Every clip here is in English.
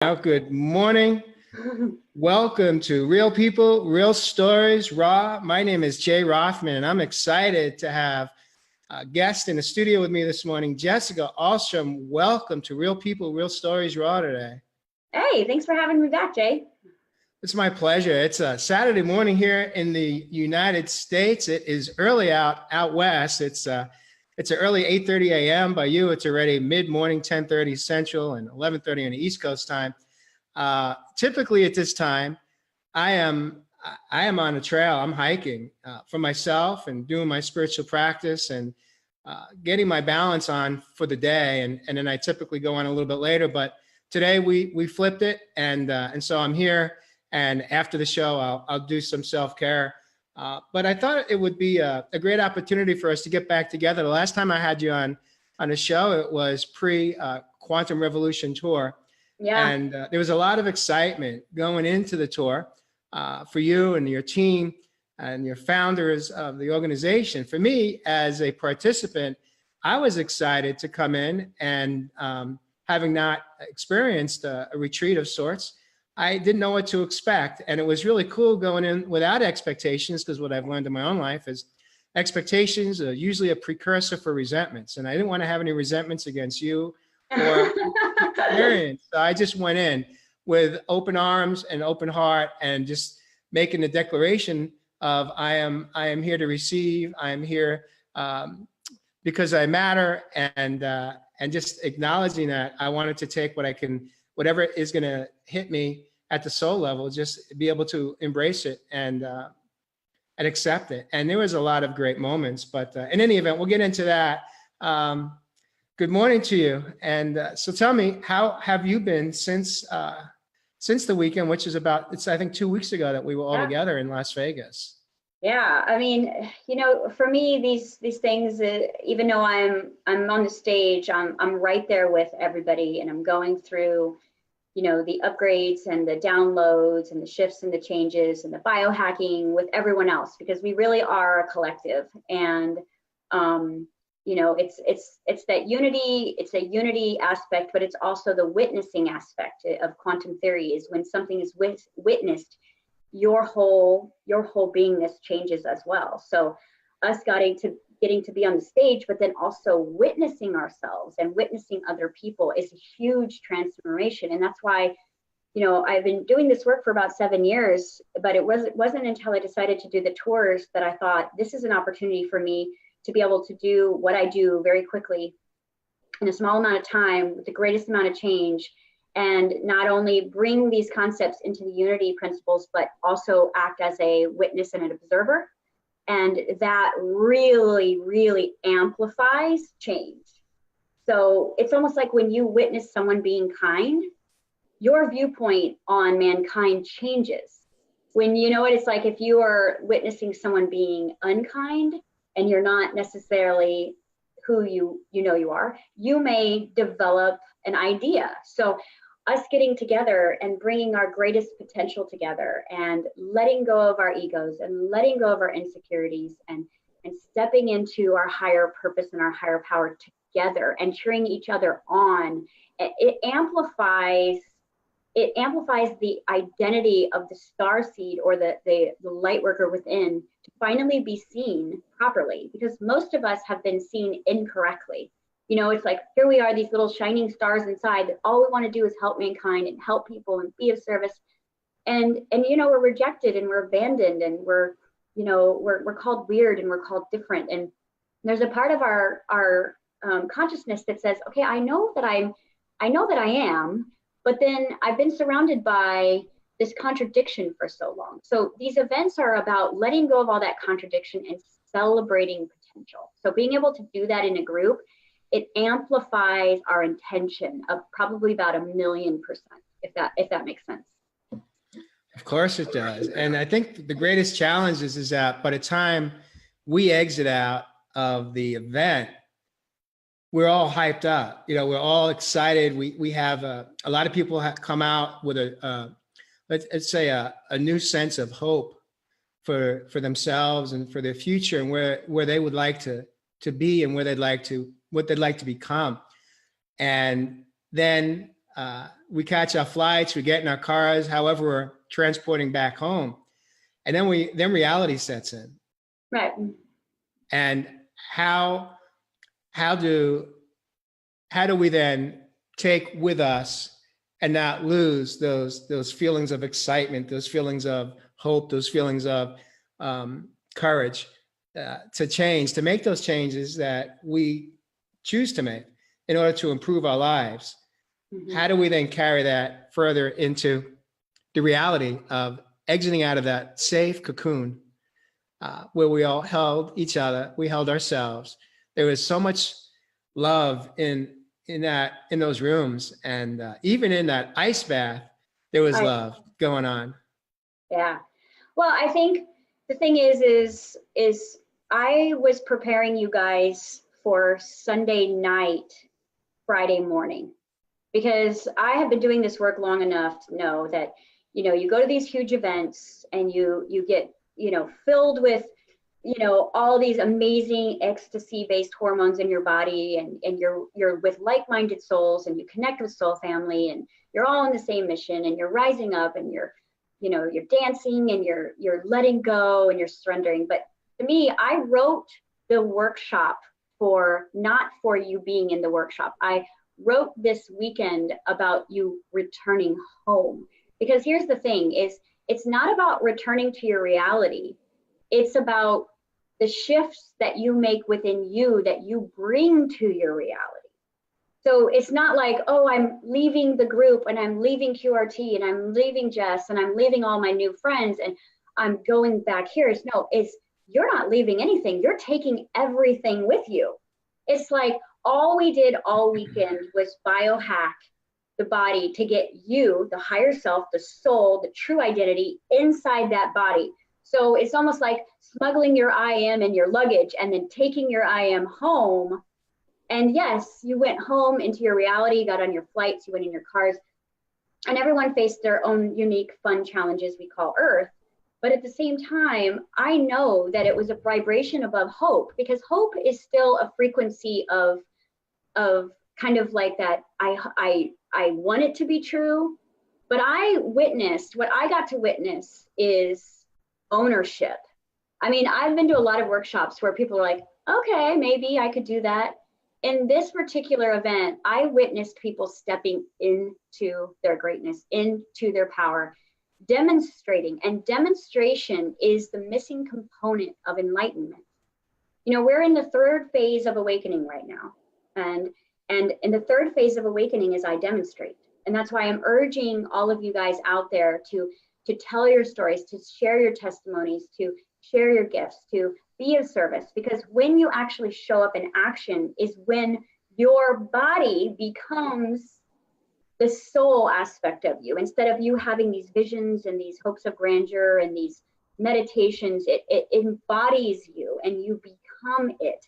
Good morning. Welcome to Real People, Real Stories, Raw. My name is Jay Rothman, and I'm excited to have a guest in the studio with me this morning, Jessica Alstrom. Welcome to Real People, Real Stories, Raw today. Hey, thanks for having me back, Jay. It's my pleasure. It's a Saturday morning here in the United States. It is early out west. It's an early 8:30 a.m. By you, it's already mid-morning, 10:30 Central and 11:30 on the East Coast time. Typically at this time, I am on a trail. I'm hiking for myself and doing my spiritual practice and getting my balance on for the day. And then I typically go on a little bit later. But today we flipped it, and so I'm here. And after the show, I'll do some self-care. But I thought it would be a great opportunity for us to get back together. The last time I had you on a show, it was pre-Quantum Revolution tour. Yeah. And there was a lot of excitement going into the tour for you and your team and your founders of the organization. For me, as a participant, I was excited to come in and having not experienced a retreat of sorts, I didn't know what to expect. And it was really cool going in without expectations, because what I've learned in my own life is expectations are usually a precursor for resentments. And I didn't want to have any resentments against you or experience. So I just went in with open arms and open heart and just making the declaration of I am here to receive. I am here because I matter, and just acknowledging that I wanted to take whatever is going to hit me at the soul level, just be able to embrace it and accept it. And there was a lot of great moments, but in any event, we'll get into that. Good morning to you. And so tell me, how have you been since the weekend, which is it's I think 2 weeks ago that we were all together in Las Vegas. Yeah, I mean, for me, these things, even though I'm on the stage, I'm right there with everybody, and I'm going through, the upgrades and the downloads and the shifts and the changes and the biohacking with everyone else, because we really are a collective. And it's that unity. It's a unity aspect, but it's also the witnessing aspect of quantum theory. Is when something is witnessed, your whole beingness changes as well. So us getting to be on the stage, but then also witnessing ourselves and witnessing other people is a huge transformation. And that's why, I've been doing this work for about 7 years, but it wasn't until I decided to do the tours that I thought this is an opportunity for me to be able to do what I do very quickly in a small amount of time with the greatest amount of change, and not only bring these concepts into the unity principles, but also act as a witness and an observer. And that really, really amplifies change. So it's almost like when you witness someone being kind, your viewpoint on mankind changes. When it's like if you are witnessing someone being unkind and you're not necessarily who you are, you may develop an idea. So us getting together and bringing our greatest potential together and letting go of our egos and letting go of our insecurities and stepping into our higher purpose and our higher power together and cheering each other on, it amplifies the identity of the star seed or the light worker within to finally be seen properly, because most of us have been seen incorrectly. It's like, here we are, these little shining stars inside, that all we want to do is help mankind and help people and be of service. And we're rejected and we're abandoned and we're called weird and we're called different. And there's a part of our consciousness that says, okay, I know that I am, but then I've been surrounded by this contradiction for so long. So these events are about letting go of all that contradiction and celebrating potential. So being able to do that in a group, it amplifies our intention of probably about 1,000,000%, if that makes sense. Of course it does. And I think the greatest challenge is that by the time we exit out of the event, we're all hyped up. We're all excited. We have a lot of people have come out with let's say a new sense of hope for themselves and for their future, and where they would like to be and what they'd like to become. And then we catch our flights, we get in our cars, however we're transporting back home, and then reality sets in. Right. And how do we then take with us and not lose those feelings of excitement, those feelings of hope, those feelings of courage to change, to make those changes that we choose to make in order to improve our lives? Mm-hmm. How do we then carry that further into the reality of exiting out of that safe cocoon where we all held each other, we held ourselves. There was so much love in those rooms, and even in that ice bath, there was love going on. Yeah. Well, I think the thing is I was preparing you guys for Sunday night, Friday morning, because I have been doing this work long enough to know that, you go to these huge events and you get, filled with, all these amazing ecstasy-based hormones in your body, and you're with like-minded souls, and you connect with soul family, and you're all on the same mission, and you're rising up, and you're dancing, and you're letting go, and you're surrendering. But to me, I wrote the workshop not for you being in the workshop. I wrote this weekend about you returning home, because here's the thing: it's not about returning to your reality. It's about the shifts that you make within you that you bring to your reality. So it's not like, oh, I'm leaving the group, and I'm leaving QRT, and I'm leaving Jess, and I'm leaving all my new friends, and I'm going back here. You're not leaving anything. You're taking everything with you. It's like all we did all weekend was biohack the body to get you, the higher self, the soul, the true identity inside that body. So it's almost like smuggling your I am in your luggage and then taking your I am home. And yes, you went home into your reality, got on your flights, you went in your cars, and everyone faced their own unique, fun challenges we call Earth. But at the same time, I know that it was a vibration above hope, because hope is still a frequency of kind of like that. I want it to be true, but what I got to witness is ownership. I mean, I've been to a lot of workshops where people are like, okay, maybe I could do that. In this particular event, I witnessed people stepping into their greatness, into their power, demonstrating. And demonstration is the missing component of enlightenment. We're in the third phase of awakening right now. And in the third phase of awakening is I demonstrate. And that's why I'm urging all of you guys out there to tell your stories, to share your testimonies, to share your gifts, to be of service. Because when you actually show up in action is when your body becomes the soul aspect of you. Instead of you having these visions and these hopes of grandeur and these meditations, it embodies you and you become it.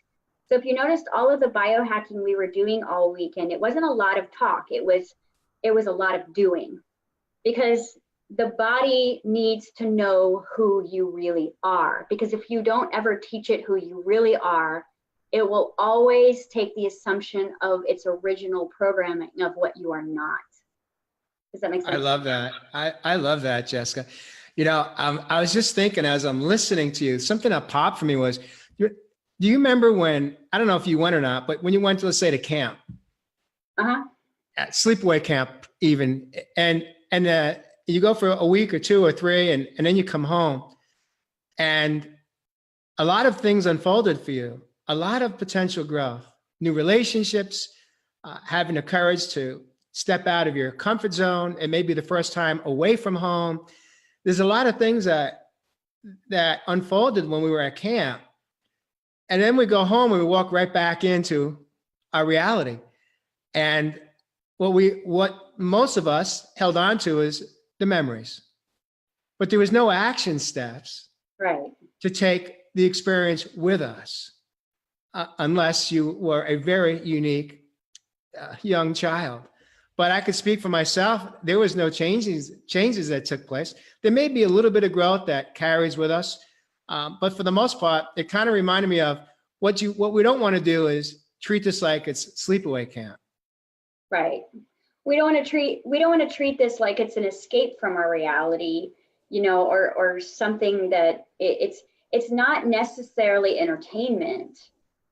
So if you noticed all of the biohacking we were doing all weekend, it wasn't a lot of talk. It was a lot of doing, because the body needs to know who you really are. Because if you don't ever teach it who you really are, it will always take the assumption of its original programming of what you are not. Does that make sense? I love that. I love that, Jessica. I was just thinking as I'm listening to you, something that popped for me was, do you remember when, I don't know if you went or not, but when you went to, let's say, to camp, sleepaway camp even, and you go for a week or 2 or 3, and then you come home, and a lot of things unfolded for you, a lot of potential growth, new relationships, having the courage to step out of your comfort zone, and maybe the first time away from home. There's a lot of things that unfolded when we were at camp. And then we go home and we walk right back into our reality. And what most of us held on to is the memories. But there was no action steps to take the experience with us, unless you were a very unique young child. But I could speak for myself. There was no changes that took place. There may be a little bit of growth that carries with us. But for the most part, it kind of reminded me of what we don't want to do is treat this like it's sleepaway camp. Right. we don't want to treat this like it's an escape from our reality, you know, or something that it's not necessarily entertainment.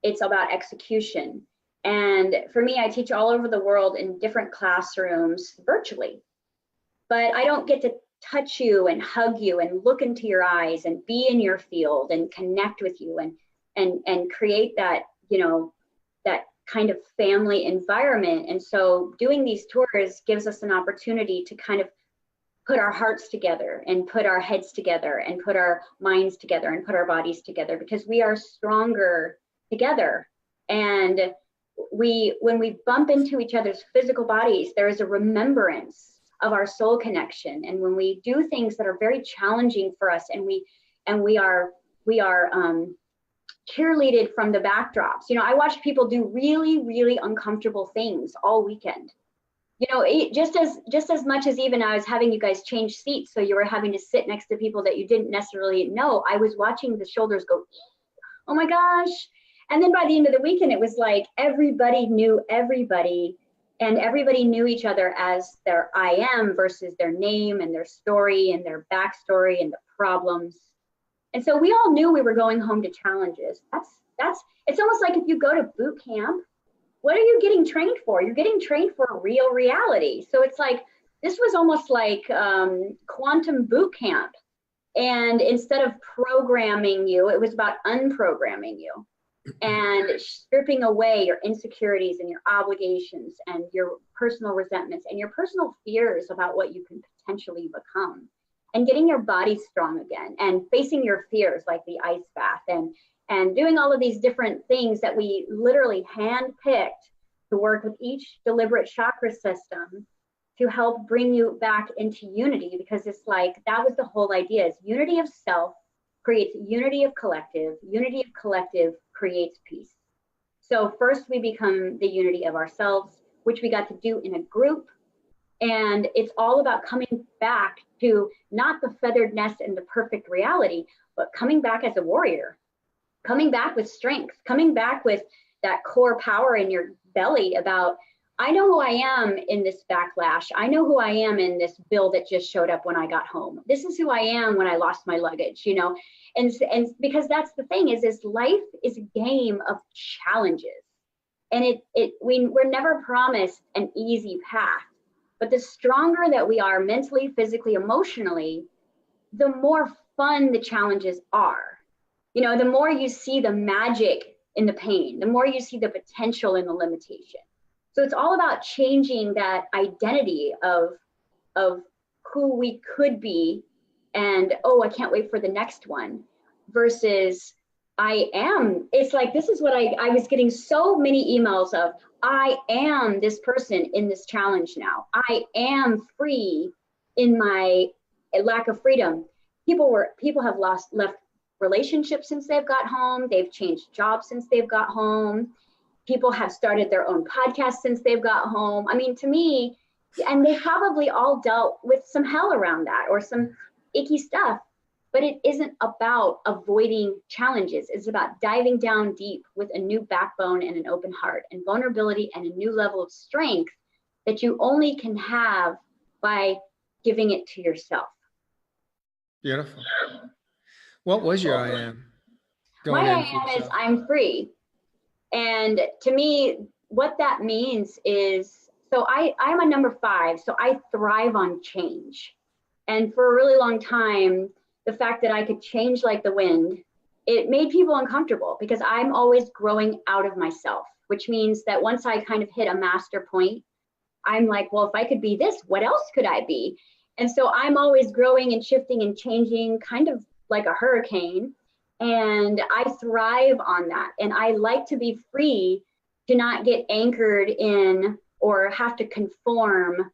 It's about execution. And for me, I teach all over the world in different classrooms virtually, but I don't get to touch you and hug you and look into your eyes and be in your field and connect with you and create that, you know, that kind of family environment. And so doing these tours gives us an opportunity to kind of put our hearts together and put our heads together and put our minds together and put our bodies together, because we are stronger together. And when we bump into each other's physical bodies, there is a remembrance of our soul connection. And when we do things that are very challenging for us, and we are cheerleaded from the backdrops. You know, I watched people do really, really uncomfortable things all weekend. You know, just as much as even I was having you guys change seats, so you were having to sit next to people that you didn't necessarily know, I was watching the shoulders go, oh my gosh. And then by the end of the weekend, it was like everybody knew everybody, and everybody knew each other as their I am versus their name and their story and their backstory and the problems. And so we all knew we were going home to challenges. It's almost like if you go to boot camp, what are you getting trained for? You're getting trained for a real reality. So it's like, this was almost like quantum boot camp. And instead of programming you, it was about unprogramming you and stripping away your insecurities and your obligations and your personal resentments and your personal fears about what you can potentially become, and getting your body strong again and facing your fears like the ice bath and doing all of these different things that we literally handpicked to work with each deliberate chakra system to help bring you back into unity. Because it's like, that was the whole idea, is unity of self creates unity of collective creates peace. So first we become the unity of ourselves, which we got to do in a group. And it's all about coming back to not the feathered nest and the perfect reality, but coming back as a warrior, coming back with strength, coming back with that core power in your belly about, I know who I am in this backlash. I know who I am in this bill that just showed up when I got home. This is who I am when I lost my luggage, you know? And because that's the thing is life is a game of challenges. And we're never promised an easy path. But the stronger that we are mentally, physically, emotionally, the more fun the challenges are. You know, the more you see the magic in the pain, the more you see the potential in the limitation. So it's all about changing that identity of who we could be and, oh, I can't wait for the next one, versus I am. It's like, this is what I was getting so many emails of. I am this person in this challenge now. I am free in my lack of freedom. People have left relationships since they've got home. They've changed jobs since they've got home. People have started their own podcast since they've got home. I mean, to me, and they probably all dealt with some hell around that or some icky stuff. But it isn't about avoiding challenges. It's about diving down deep with a new backbone and an open heart and vulnerability and a new level of strength that you only can have by giving it to yourself. Beautiful. What was your I am? My I am is I'm free. And to me, what that means is, so I'm a number 5, so I thrive on change. And for a really long time, the fact that I could change like the wind, it made people uncomfortable because I'm always growing out of myself, which means that once I kind of hit a master point, I'm like, well, if I could be this, what else could I be? And so I'm always growing and shifting and changing, kind of like a hurricane. And I thrive on that. And I like to be free to not get anchored in or have to conform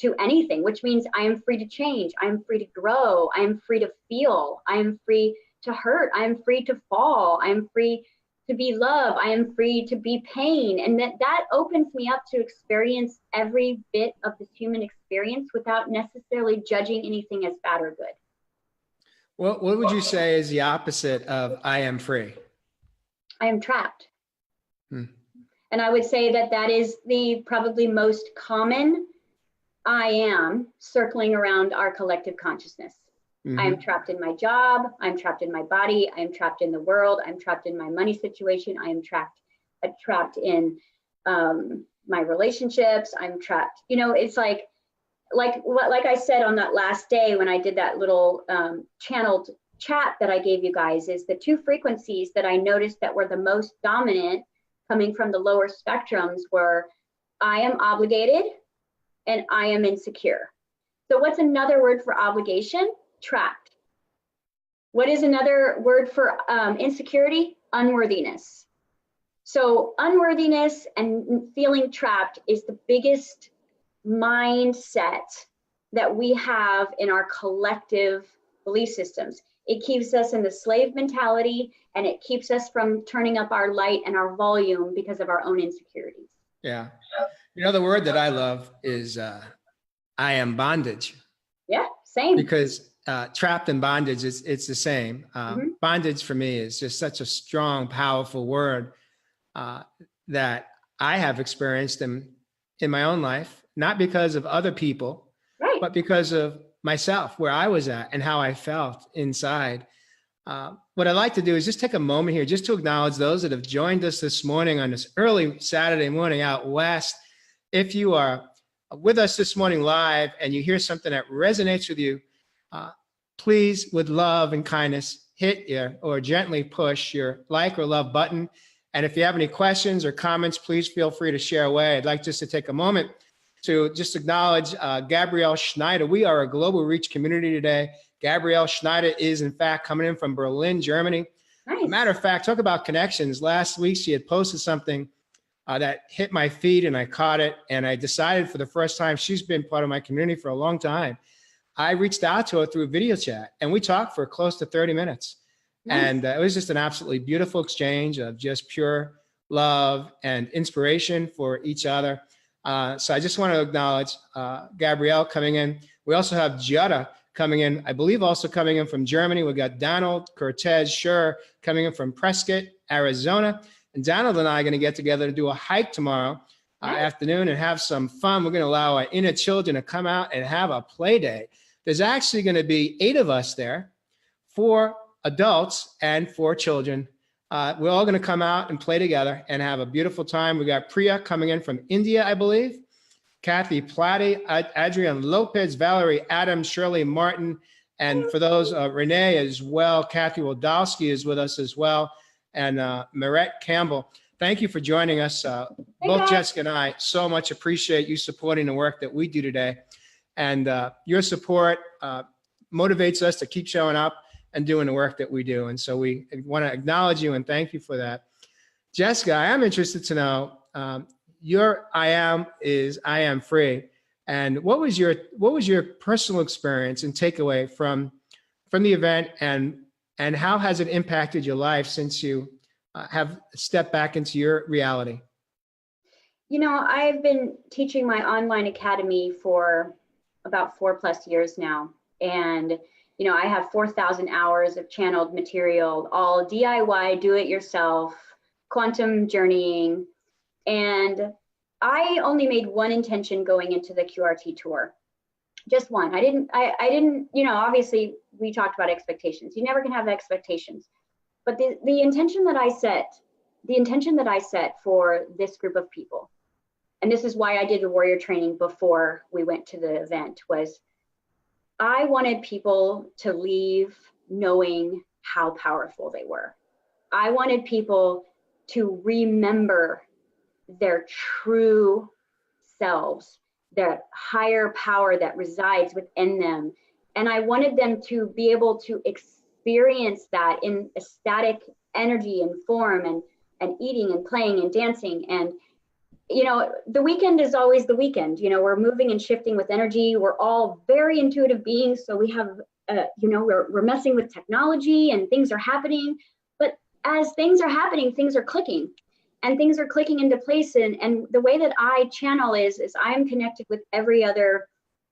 to anything, which means I am free to change. I am free to grow. I am free to feel. I am free to hurt. I am free to fall. I am free to be love. I am free to be pain. And that opens me up to experience every bit of this human experience without necessarily judging anything as bad or good. What would you say is the opposite of I am free? I am trapped. And I would say that is the probably most common I am circling around our collective consciousness. I am Mm-hmm. trapped in my job. I'm trapped in my body. I'm trapped in the world. I'm trapped in my money situation. I am trapped in my relationships. I'm trapped. It's like I said on that last day when I did that little channeled chat that I gave you guys, is the two frequencies that I noticed that were the most dominant coming from the lower spectrums were I am obligated and I am insecure. So what's another word for obligation? Trapped. What is another word for insecurity? Unworthiness. So unworthiness and feeling trapped is the biggest mindset that we have in our collective belief systems. It keeps us in the slave mentality, and it keeps us from turning up our light and our volume because of our own insecurities. Yeah. The word that I love is I am bondage. Yeah, same. Because trapped and bondage, it's the same. Bondage for me is just such a strong, powerful word that I have experienced in my own life, not because of other people, right, but because of myself, where I was at and how I felt inside. What I'd like to do is just take a moment here just to acknowledge those that have joined us this morning on this early Saturday morning out west. If you are with us this morning live and you hear something that resonates with you, please, with love and kindness, hit or gently push your like or love button. And if you have any questions or comments, please feel free to share away. I'd like just to take a moment to just acknowledge Gabrielle Schneider. We are a global reach community today. Gabrielle Schneider is, in fact, coming in from Berlin, Germany. nice. Matter of fact, talk about connections. Last week, she had posted something that hit my feed, and I caught it. And I decided for the first time, she's been part of my community for a long time. I reached out to her through a video chat, and we talked for close to 30 minutes. Nice. And it was just an absolutely beautiful exchange of just pure love and inspiration for each other. So I just want to acknowledge Gabrielle coming in. We also have Giada coming in, I believe also coming in from Germany. We've got Donald Cortez Schur coming in from Prescott, Arizona. And Donald and I are going to get together to do a hike tomorrow afternoon and have some fun. We're going to allow our inner children to come out and have a play day. There's actually going to be 8 of us there, 4 adults and 4 children. We're all going to come out and play together and have a beautiful time. We got Priya coming in from India, I believe. Kathy Platty, Adrian Lopez, Valerie Adams, Shirley Martin, and for those, Renee as well. Kathy Wodowski is with us as well, and Marette Campbell. Thank you for joining us. Both Jessica and I so much appreciate you supporting the work that we do today. And your support motivates us to keep showing up and doing the work that we do. And so we want to acknowledge you and thank you for that. Jessica, I am interested to know, your I am is I am free. And what was your personal experience and takeaway from the event, and how has it impacted your life since you have stepped back into your reality? I've been teaching my online academy for about 4+ years now. And, I have 4,000 hours of channeled material, all DIY, do it yourself, quantum journeying. And I only made one intention going into the QRT tour, just one. I didn't, obviously we talked about expectations. You never can have expectations, but the intention that I set for this group of people, and this is why I did the warrior training before we went to the event, was I wanted people to leave knowing how powerful they were. I wanted people to remember their true selves, their higher power that resides within them. And I wanted them to be able to experience that in ecstatic energy and form, and eating and playing and dancing. And the weekend is always the weekend. We're moving and shifting with energy. We're all very intuitive beings. So we have, we're messing with technology and things are happening. But as things are happening, things are clicking. And things are clicking into place. And the way that I channel is I am connected with every other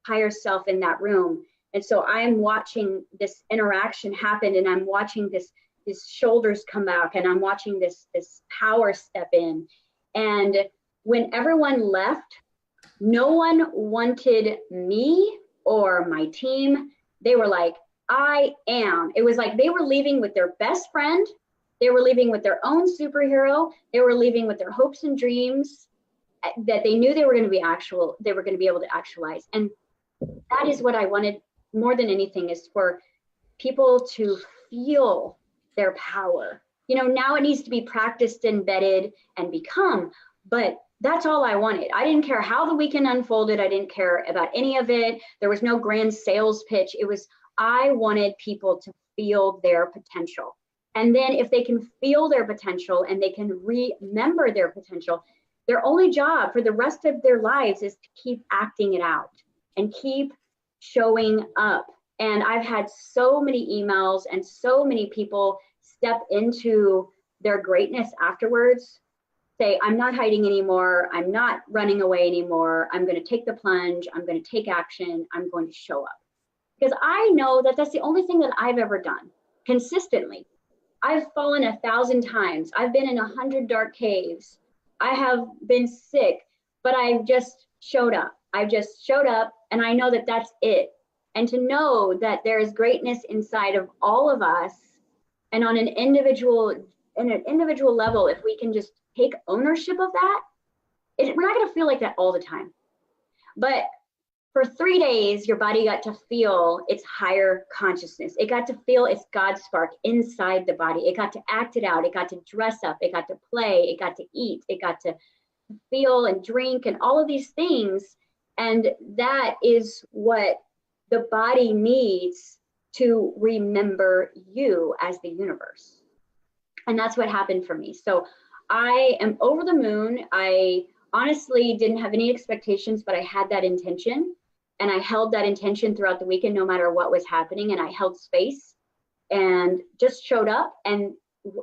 higher self in that room. And so I'm watching this interaction happen, and I'm watching this shoulders come back, and I'm watching this power step in. And when everyone left, No one wanted me or my team. They were like, I am. It was like they were leaving with their best friend. They were leaving with their own superhero. They were leaving with their hopes and dreams that they knew they were going to be able to actualize. And that is what I wanted more than anything, is for people to feel their power. You know, now it needs to be practiced, embedded, and become, but that's all I wanted. I didn't care how the weekend unfolded. I didn't care about any of it. There was no grand sales pitch. It was, I wanted people to feel their potential. And then if they can feel their potential and they can remember their potential, their only job for the rest of their lives is to keep acting it out and keep showing up. And I've had so many emails and so many people step into their greatness afterwards, say, I'm not hiding anymore. I'm not running away anymore. I'm going to take the plunge. I'm going to take action. I'm going to show up. Because I know that that's the only thing that I've ever done consistently. I've fallen 1,000 times. I've been in 100 dark caves. I have been sick, but I've just showed up. I've just showed up, and I know that that's it. And to know that there is greatness inside of all of us, and on an individual level, if we can just take ownership of that, we're not going to feel like that all the time. But for 3 days, your body got to feel its higher consciousness. It got to feel its God spark inside the body. It got to act it out. It got to dress up. It got to play. It got to eat. It got to feel and drink and all of these things. And that is what the body needs to remember you as the universe. And that's what happened for me. So I am over the moon. I honestly didn't have any expectations, but I had that intention. And I held that intention throughout the weekend, no matter what was happening. And I held space and just showed up. And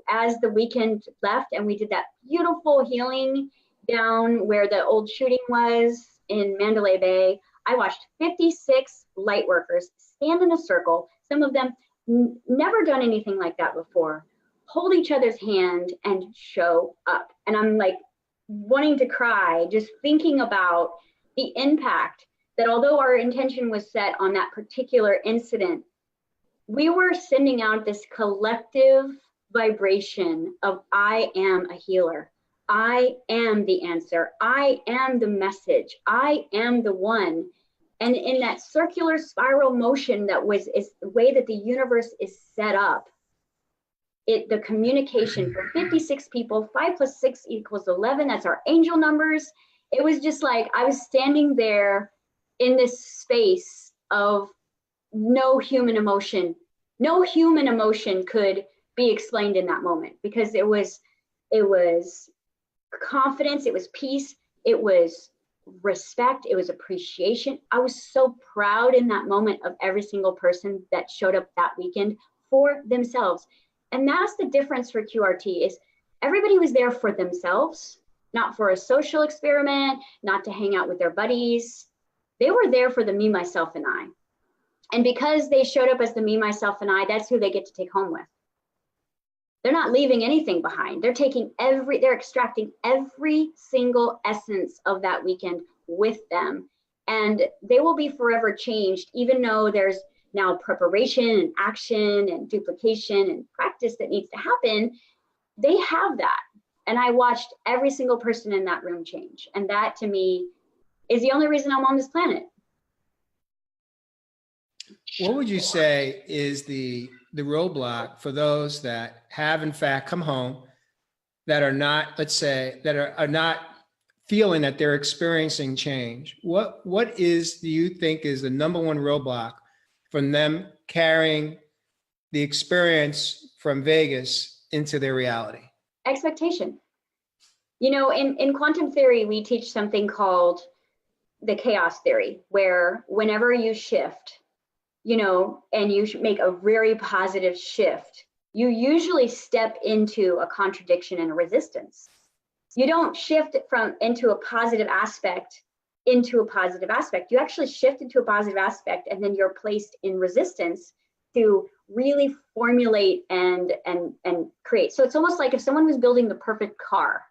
as the weekend left and we did that beautiful healing down where the old shooting was in Mandalay Bay, I watched 56 light workers stand in a circle. Some of them never done anything like that before, hold each other's hand and show up. And I'm like wanting to cry, just thinking about the impact that, although our intention was set on that particular incident, we were sending out this collective vibration of, I am a healer. I am the answer. I am the message. I am the one. And in that circular spiral motion is the way that the universe is set up, the communication for 56 people, 5 + 6 = 11. That's our angel numbers. It was just like I was standing there in this space of no human emotion. No human emotion could be explained in that moment, because it was confidence, it was peace, it was respect, it was appreciation. I was so proud in that moment of every single person that showed up that weekend for themselves. And that's the difference for QRT, is everybody was there for themselves, not for a social experiment, not to hang out with their buddies. They were there for the me, myself, and I. And because they showed up as the me, myself, and I, that's who they get to take home with. They're not leaving anything behind. They're extracting every single essence of that weekend with them. And they will be forever changed, even though there's now preparation and action and duplication and practice that needs to happen. They have that. And I watched every single person in that room change. And that, to me, is the only reason I'm on this planet. What would you say is the roadblock for those that have in fact come home, that are not, let's say, that are not feeling that they're experiencing change? What do you think is the number one roadblock from them carrying the experience from Vegas into their reality? Expectation. You know, in quantum theory, we teach something called the chaos theory, where whenever you shift, you know, and you make a very positive shift, you usually step into a contradiction and a resistance. You don't shift into a positive aspect into a positive aspect. You actually shift into a positive aspect, and then you're placed in resistance to really formulate and create. So it's almost like if someone was building the perfect car,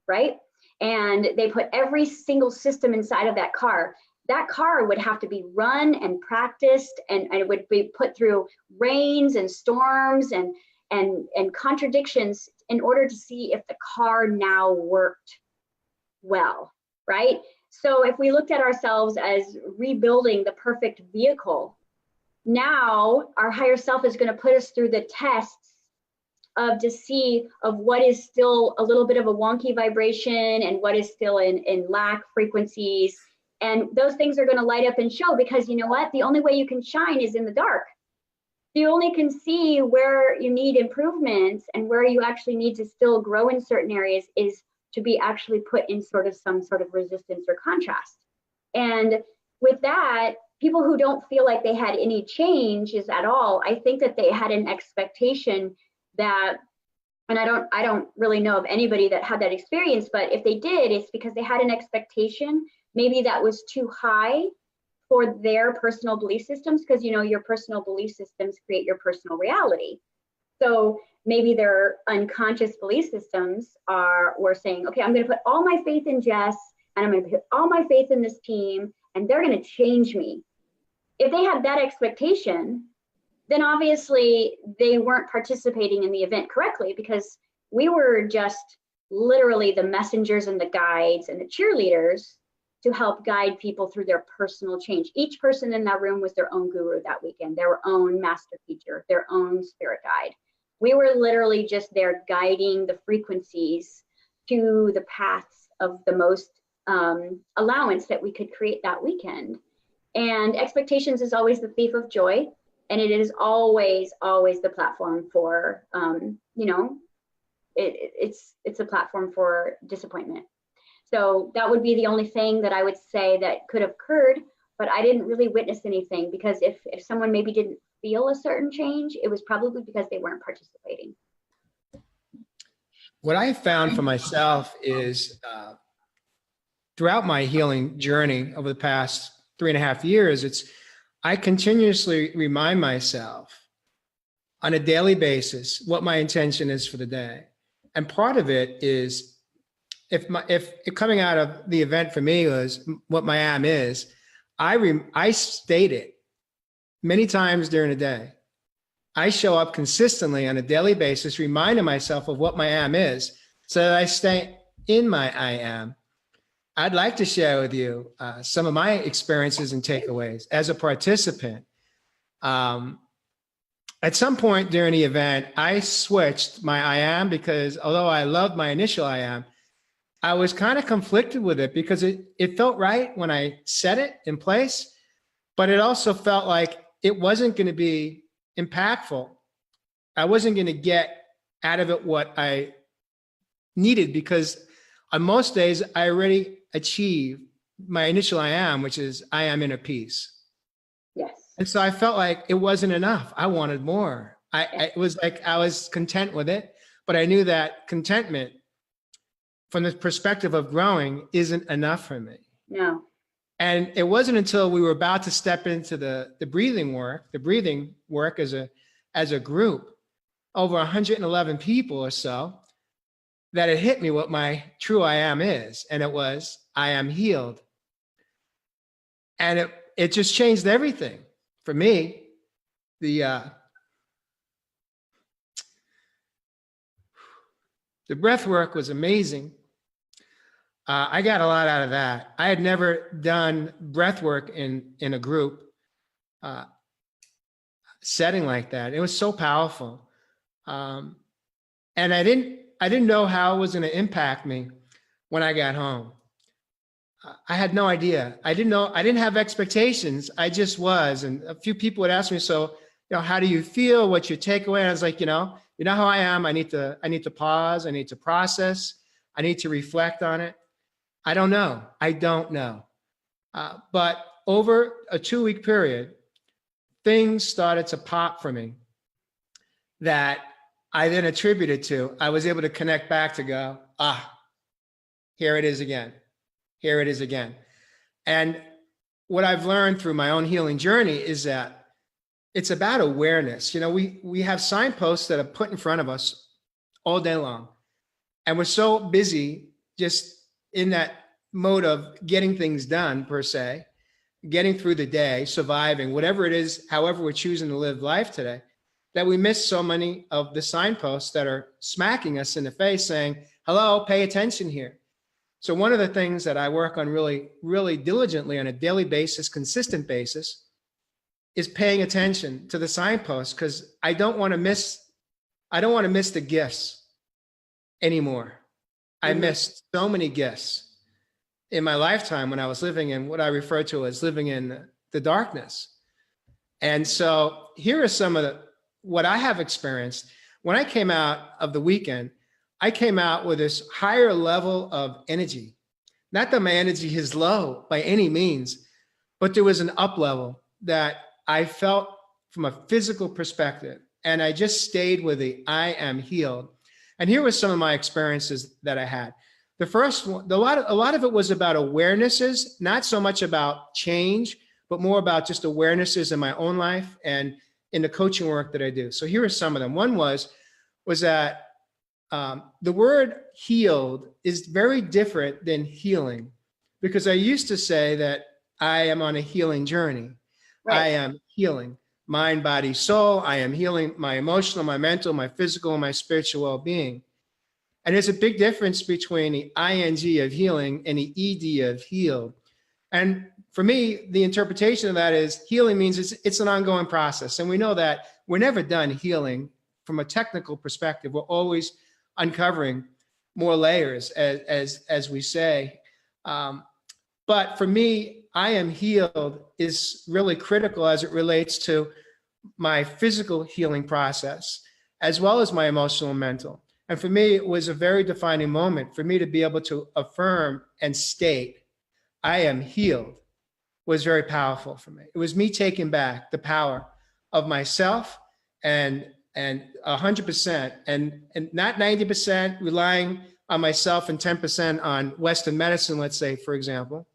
right? and they put every single system inside of that car. That car would have to be run and practiced, and it would be put through rains and storms and contradictions in order to see if the car now worked well, right? So if we looked at ourselves as rebuilding the perfect vehicle, now our higher self is going to put us through the tests of to see of what is still a little bit of a wonky vibration and what is still in lack frequencies. And those things are going to light up and show, because you know what? The only way you can shine is in the dark. You only can see where you need improvements and where you actually need to still grow in certain areas is to be actually put in sort of some sort of resistance or contrast. And with that, people who don't feel like they had any changes at all, I think that they had an expectation that, and I don't really know of anybody that had that experience, but if they did, it's because they had an expectation maybe that was too high for their personal belief systems, because you know your personal belief systems create your personal reality. So maybe their unconscious belief systems were saying, okay, I'm going to put all my faith in Jess, and I'm going to put all my faith in this team, and they're going to change me. If they had that expectation, then obviously they weren't participating in the event correctly, because we were just literally the messengers and the guides and the cheerleaders to help guide people through their personal change. Each person in that room was their own guru that weekend, their own master teacher, their own spirit guide. We were literally just there guiding the frequencies to the paths of the most allowance that we could create that weekend. And expectations is always the thief of joy. And it is always, always the platform for, it's a platform for disappointment. So that would be the only thing that I would say that could have occurred, but I didn't really witness anything, because if someone maybe didn't feel a certain change, it was probably because they weren't participating. What I found for myself is throughout my healing journey over the past 3.5 years, I continuously remind myself on a daily basis what my intention is for the day. And part of it is, if coming out of the event for me was what my am is, I state it many times during the day. I show up consistently on a daily basis, reminding myself of what my am is, so that I stay in my I am. I'd like to share with you some of my experiences and takeaways as a participant. At some point during the event, I switched my I am, because although I loved my initial I am, I was kind of conflicted with it, because it felt right when I set it in place, but it also felt like it wasn't going to be impactful. I wasn't going to get out of it what I needed, because on most days I already achieved my initial I am, which is I am inner peace. Yes. And so I felt like it wasn't enough. I wanted more. It was like I was content with it, but I knew that contentment from the perspective of growing isn't enough for me. No. And it wasn't until we were about to step into the breathing work as a group, over 111 people or so, that it hit me what my true I am is. And it was, I am healed. And it just changed everything for me. The breath work was amazing. I got a lot out of that. I had never done breath work in a group setting like that. It was so powerful. And I didn't know how it was going to impact me when I got home. I had no idea. I didn't have expectations. I just was. And a few people would ask me, so, how do you feel? What's your takeaway? And I was like, you know how I am. I need to pause. I need to process. I need to reflect on it. I don't know. But over a 2-week period, things started to pop for me that I then attributed to, I was able to connect back to go, here it is again. Here it is again. And what I've learned through my own healing journey is that it's about awareness. We have signposts that are put in front of us all day long. And we're so busy just in that mode of getting things done per se, getting through the day, surviving, whatever it is, however we're choosing to live life today, that we miss so many of the signposts that are smacking us in the face saying, hello, pay attention here. So one of the things that I work on really, really diligently on a daily basis, consistent basis, is paying attention to the signposts, because I don't want to miss the gifts anymore. I missed so many gifts in my lifetime when I was living in what I refer to as living in the darkness. And so here are some of what I have experienced. When I came out of the weekend, I came out with this higher level of energy. Not that my energy is low by any means, but there was an up level that I felt from a physical perspective. And I just stayed with I am healed. And here were some of my experiences that I had. The first one, a lot of it was about awarenesses, not so much about change, but more about just awarenesses in my own life and in the coaching work that I do. So here are some of them. One was that the word healed is very different than healing, because I used to say that I am on a healing journey. Right. I am healing mind, body, soul. I am healing my emotional, my mental, my physical, and my spiritual well-being. And there's a big difference between the ing of healing and the ed of healed. And for me, the interpretation of that is healing means it's an ongoing process. And we know that we're never done healing from a technical perspective. We're always uncovering more layers, as we say. But for me, I am healed is really critical as it relates to my physical healing process, as well as my emotional and mental. And for me, it was a very defining moment for me to be able to affirm and state, I am healed, was very powerful for me. It was me taking back the power of myself and 100% and not 90% relying on myself and 10% on Western medicine, let's say, for example,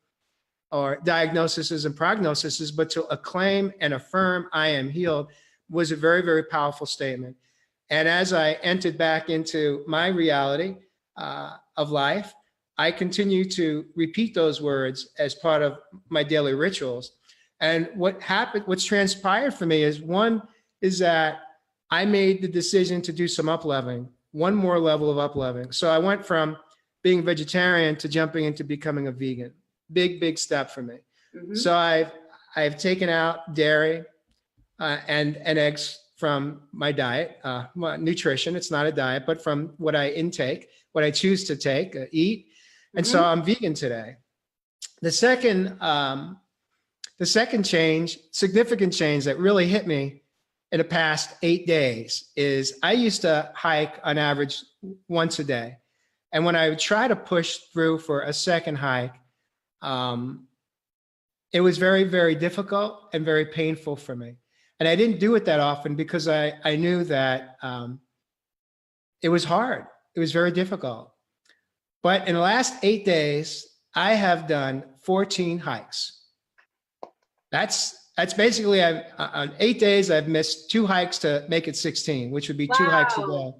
or diagnoses and prognoses, but to acclaim and affirm I am healed was a very, very powerful statement. And as I entered back into my reality of life, I continue to repeat those words as part of my daily rituals. And what's transpired for me is that I made the decision to do some up-leveling, one more level of up-leveling. So I went from being vegetarian to jumping into becoming a vegan. Big, big step for me. Mm-hmm. So I've taken out dairy and eggs from my diet, nutrition. It's not a diet, but from what I intake, what I choose to take, eat. And so I'm vegan today. The second change, significant change that really hit me in the past 8 days is I used to hike on average once a day. And when I would try to push through for a second hike, it was very, very difficult and very painful for me. And I didn't do it that often because I knew that it was hard. It was very difficult. But in the last 8 days, I have done 14 hikes. That's basically, on 8 days, I've missed 2 hikes to make it 16, which would be 2 hikes a day.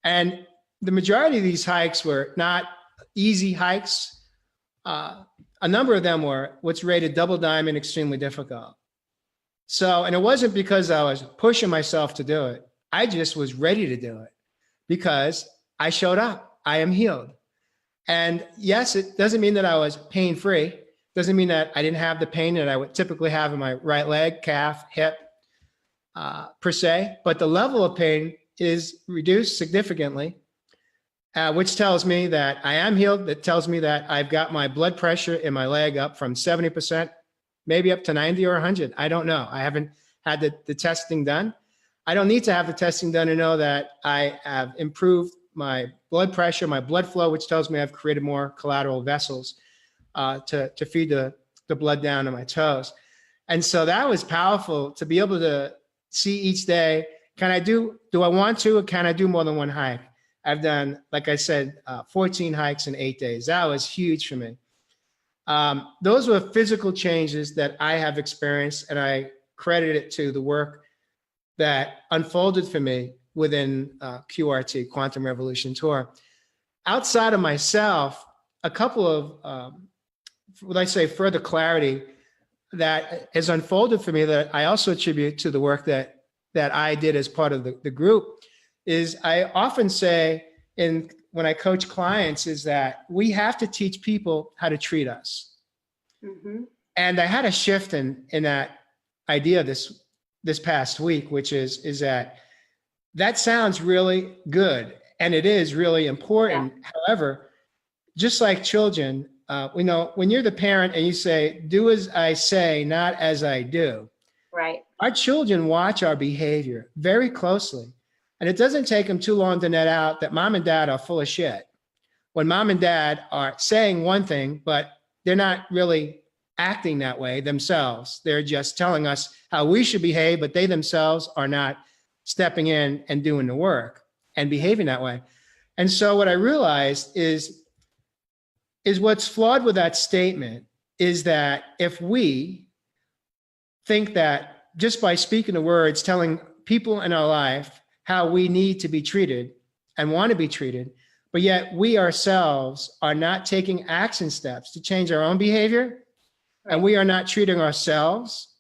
And the majority of these hikes were not easy hikes. A number of them were what's rated double diamond, extremely difficult. So, and it wasn't because I was pushing myself to do it. I just was ready to do it because I showed up. I am healed. And yes, it doesn't mean that I was pain-free. Doesn't mean that I didn't have the pain that I would typically have in my right leg, calf, hip, per se. But the level of pain is reduced significantly, which tells me that I am healed. That tells me that I've got my blood pressure in my leg up from 70%, maybe up to 90 or 100. I don't know. I haven't had the testing done. I don't need to have the testing done to know that I have improved my blood pressure, my blood flow, which tells me I've created more collateral vessels to feed the blood down to my toes. And so that was powerful to be able to see each day, do I want to, or can I do more than one hike? I've done, like I said, 14 hikes in 8 days. That was huge for me. Those were physical changes that I have experienced, and I credit it to the work that unfolded for me within QRT, Quantum Revolution Tour. Outside of myself, a couple of, let's say, further clarity that has unfolded for me that I also attribute to the work that I did as part of the group is I often say when I coach clients is that we have to teach people how to treat us. Mm-hmm. And I had a shift in that idea this past week, which is that sounds really good and it is really important. Yeah. However, just like children, we know when you're the parent and you say, do as I say, not as I do. Right. Our children watch our behavior very closely. And it doesn't take them too long to net out that mom and dad are full of shit. When mom and dad are saying one thing, but they're not really acting that way themselves. They're just telling us how we should behave, but they themselves are not stepping in and doing the work and behaving that way. And so what I realized is what's flawed with that statement is that if we think that just by speaking the words, telling people in our life how we need to be treated and want to be treated, but yet we ourselves are not taking action steps to change our own behavior, and we are not treating ourselves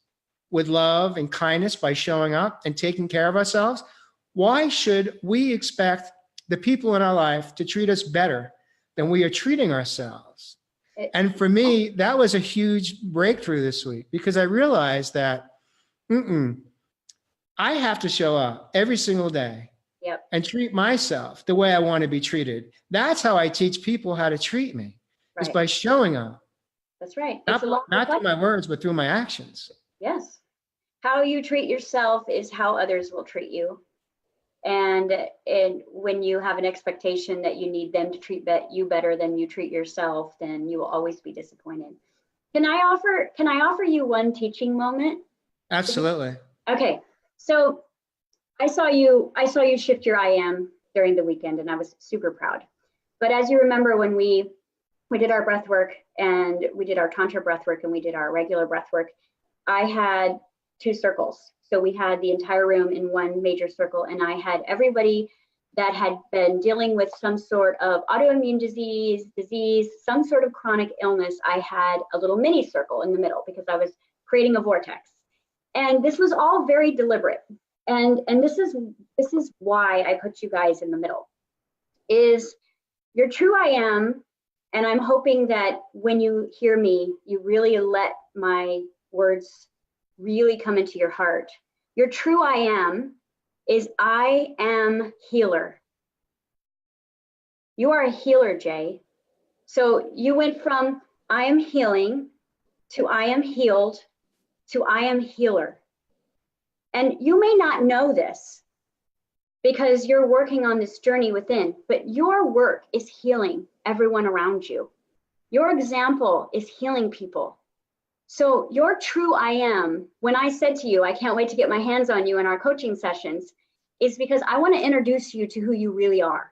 with love and kindness by showing up and taking care of ourselves, why should we expect the people in our life to treat us better than we are treating ourselves? And for me, that was a huge breakthrough this week because I realized that I have to show up every single day and treat myself the way I want to be treated. That's how I teach people how to treat me, is by showing up. That's right. Not through my words, but through my actions. Yes. How you treat yourself is how others will treat you. And when you have an expectation that you need them to treat you better than you treat yourself, then you will always be disappointed. Can I offer you one teaching moment? Absolutely. Okay. So I saw you shift your I am during the weekend, and I was super proud. But as you remember, when we did our breath work and we did our tantra breath work and we did our regular breath work, I had 2 circles. So we had the entire room in one major circle, and I had everybody that had been dealing with some sort of autoimmune disease, some sort of chronic illness. I had a little mini circle in the middle because I was creating a vortex. And this was all very deliberate. And this is why I put you guys in the middle. Is your true I am, and I'm hoping that when you hear me, you really let my words really come into your heart. Your true I am is I am healer. You are a healer, Jay. So you went from I am healing to I am healed to I am healer. And you may not know this because you're working on this journey within, but your work is healing everyone around you. Your example is healing people. So your true I am, when I said to you, I can't wait to get my hands on you in our coaching sessions, is because I want to introduce you to who you really are.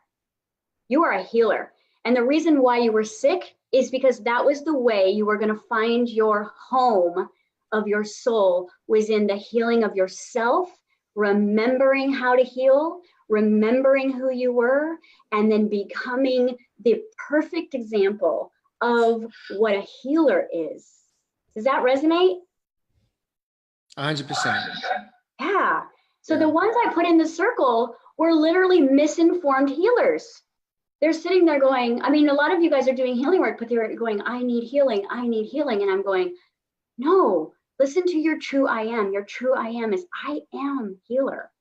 You are a healer. And the reason why you were sick is because that was the way you were going to find your home of your soul, was in the healing of yourself, remembering how to heal, remembering who you were, and then becoming the perfect example of what a healer is. Does that resonate? 100%. Yeah. So the ones I put in the circle were literally misinformed healers. They're sitting there going, I mean, a lot of you guys are doing healing work, but they're going, I need healing, I need healing. And I'm going, no, listen to your true I am. Your true I am is I am healer.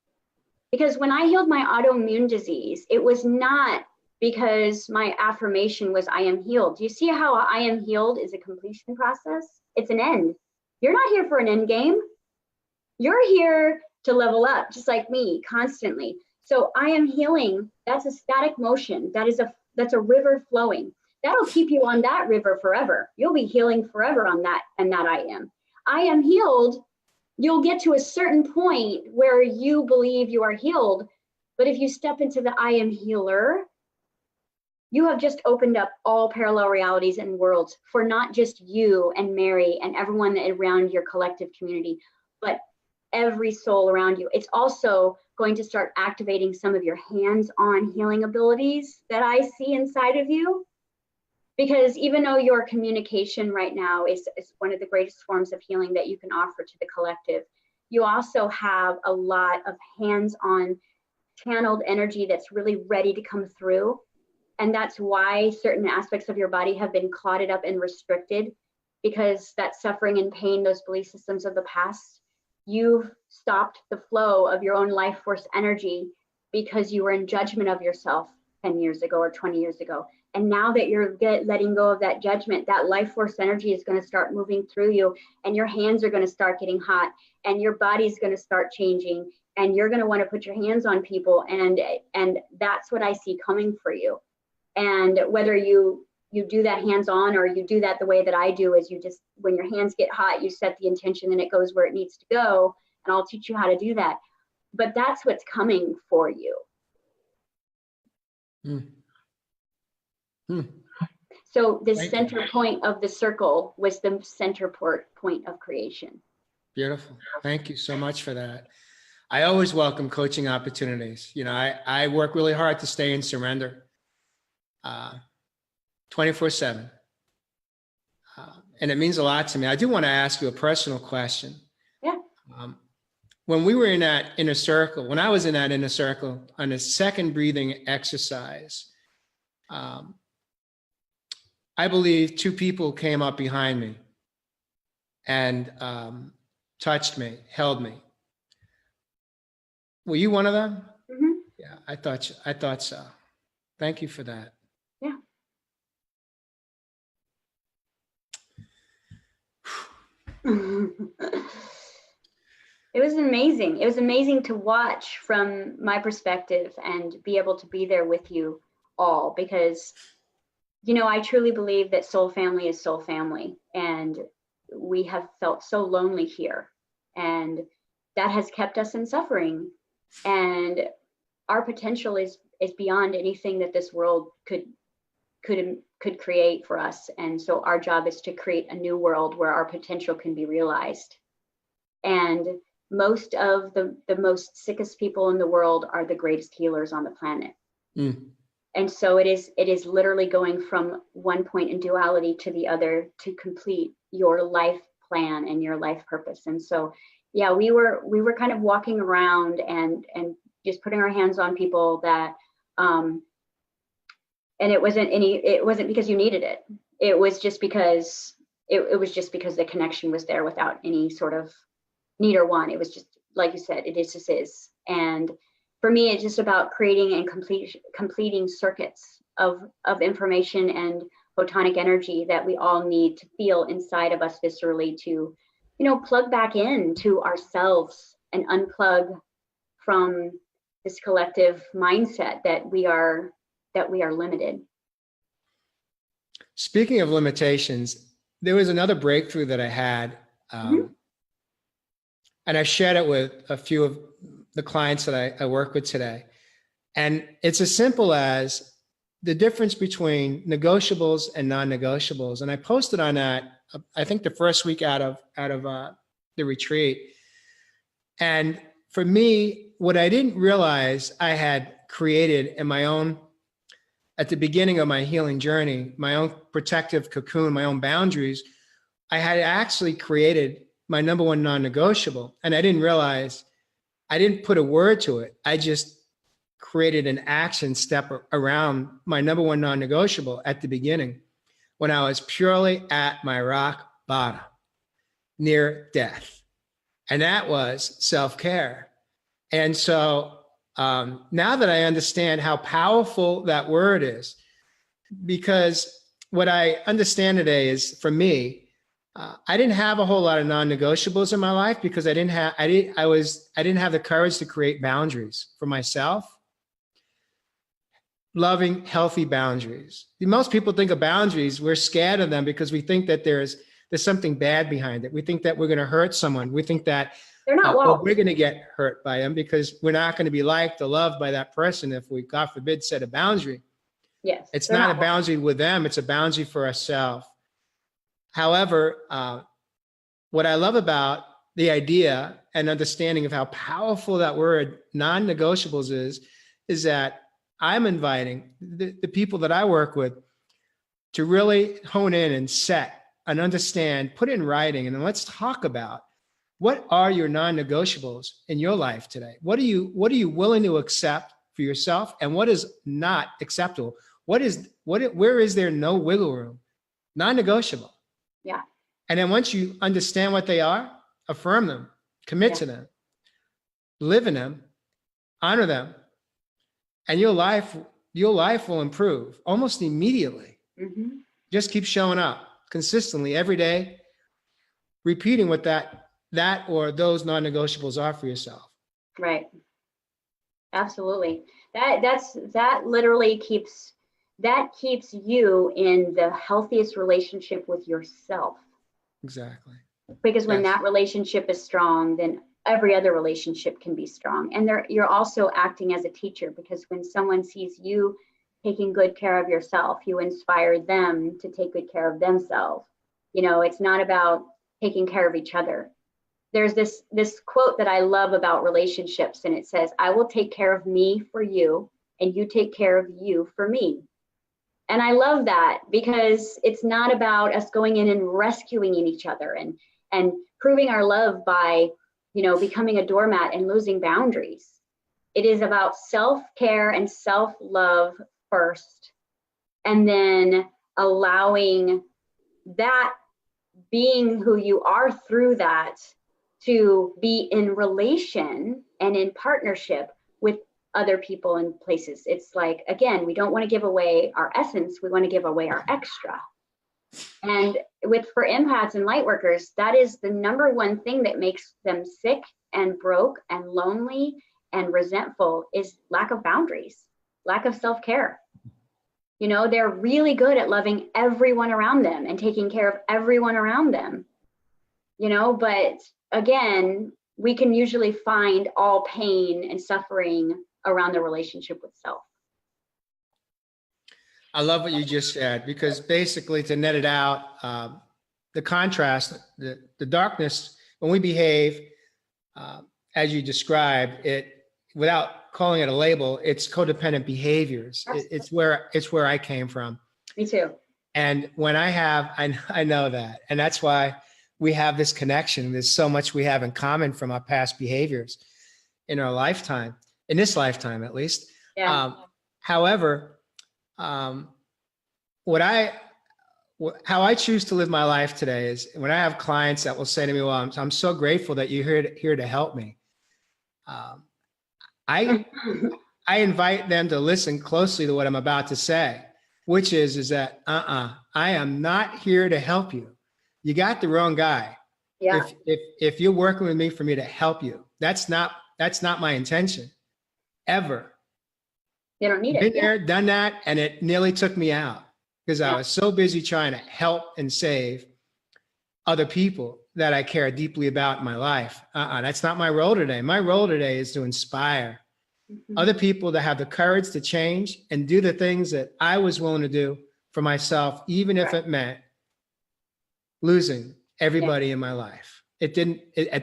Because when I healed my autoimmune disease, it was not because my affirmation was I am healed. Do you see how I am healed is a completion process? It's an end. You're not here for an end game. You're here to level up, just like me, constantly. So I am healing. That's a static motion. That's a river flowing. That'll keep you on that river forever. You'll be healing forever on that, and that I am. I am healed. You'll get to a certain point where you believe you are healed. But if you step into the I am healer, you have just opened up all parallel realities and worlds for not just you and Mary and everyone around your collective community, but every soul around you. It's also going to start activating some of your hands-on healing abilities that I see inside of you. Because even though your communication right now is one of the greatest forms of healing that you can offer to the collective, you also have a lot of hands-on channeled energy that's really ready to come through. And that's why certain aspects of your body have been clotted up and restricted, because that suffering and pain, those belief systems of the past, you've stopped the flow of your own life force energy because you were in judgment of yourself 10 years ago or 20 years ago. And now that you're letting go of that judgment, that life force energy is going to start moving through you, and your hands are going to start getting hot, and your body's going to start changing, and you're going to want to put your hands on people. And that's what I see coming for you. And whether you do that hands-on or you do that the way that I do, is you just, when your hands get hot, you set the intention and it goes where it needs to go. And I'll teach you how to do that. But that's what's coming for you. So the center point of the circle was the center point of creation. Beautiful. Thank you so much for that. I always welcome coaching opportunities. You know, I work really hard to stay in surrender 24/7. And it means a lot to me. I do want to ask you a personal question. Yeah. When we were in that inner circle, when I was in that inner circle on the second breathing exercise, I believe two people came up behind me and touched me, held me. Were you one of them? Mm-hmm. Yeah, I thought so. Thank you for that. Yeah. It was amazing. It was amazing to watch from my perspective and be able to be there with you all, because, you know, I truly believe that soul family is soul family, and we have felt so lonely here, and that has kept us in suffering, and our potential is beyond anything that this world could create for us. And so our job is to create a new world where our potential can be realized. And most of the most sickest people in the world are the greatest healers on the planet. And so it is literally going from one point in duality to the other to complete your life plan and your life purpose. And so, yeah, we were kind of walking around and just putting our hands on people that, and it wasn't because you needed it. It was just because it was just because the connection was there without any sort of need or want. It was just, like you said, it just is. And for me, it's just about creating and completing circuits of information and photonic energy that we all need to feel inside of us viscerally to, you know, plug back into ourselves and unplug from this collective mindset that we are limited. Speaking of limitations, there was another breakthrough that I had, and I shared it with a few of the clients that I work with today. And it's as simple as the difference between negotiables and non-negotiables. And I posted on that, I think the first week out of the retreat. And for me, what I didn't realize I had created in my own, at the beginning of my healing journey, my own protective cocoon, my own boundaries, I had actually created my number one non-negotiable. And I didn't realize, I didn't put a word to it. I just created an action step around my number one non-negotiable at the beginning, when I was purely at my rock bottom, near death. And that was self-care. And so now that I understand how powerful that word is, because what I understand today is, for me, I didn't have a whole lot of non-negotiables in my life because I didn't have the courage to create boundaries for myself. Loving, healthy boundaries. Most people think of boundaries, we're scared of them because we think that there's something bad behind it. We think that we're going to hurt someone. We think that they're not walls. We're going to get hurt by them because we're not going to be liked or loved by that person if we, God forbid, set a boundary. Yes. It's not a boundary with them. It's a boundary for ourselves. However, what I love about the idea and understanding of how powerful that word non-negotiables is that I'm inviting the people that I work with to really hone in and set and understand, put it in writing, and then let's talk about what are your non-negotiables in your life today? What are you willing to accept for yourself, and what is not acceptable? Where is there no wiggle room? Non-negotiable. Yeah. And then once you understand what they are, affirm them, commit to them, live in them, honor them, and your life will improve almost immediately. Mm-hmm. Just keep showing up consistently every day, repeating what that or those non-negotiables are for yourself. Right. Absolutely. That literally keeps you in the healthiest relationship with yourself. Exactly. Because when that relationship is strong, then every other relationship can be strong. And you're also acting as a teacher, because when someone sees you taking good care of yourself, you inspire them to take good care of themselves. It's not about taking care of each other. There's this quote that I love about relationships, and it says, "I will take care of me for you, and you take care of you for me." And I love that, because it's not about us going in and rescuing each other and proving our love by, becoming a doormat and losing boundaries. It is about self-care and self-love first, and then allowing that, being who you are through that, to be in relation and in partnership with other people and places. It's like, again, we don't want to give away our essence. We want to give away our extra. And for empaths and light workers, that is the number one thing that makes them sick and broke and lonely and resentful, is lack of boundaries, lack of self-care. They're really good at loving everyone around them and taking care of everyone around them, but again, we can usually find all pain and suffering around the relationship with self. I love what you just said, because basically, to net it out, the contrast, the darkness, when we behave as you described it, without calling it a label, it's codependent behaviors. It's where I came from. Me too. And when I know that, and that's why we have this connection. There's so much we have in common from our past behaviors in our lifetime, in this lifetime at least. Yeah. However, how I choose to live my life today is when I have clients that will say to me, "Well, I'm so grateful that you're here to help me." I invite them to listen closely to what I'm about to say, which is that I am not here to help you. You got the wrong guy. Yeah. If you're working with me for me to help you, that's not my intention ever. You don't need it. Been there, done that, and it nearly took me out, because I was so busy trying to help and save other people that I care deeply about in my life. That's not my role today. My role today is to inspire other people to have the courage to change and do the things that I was willing to do for myself, even if it meant losing everybody in my life. At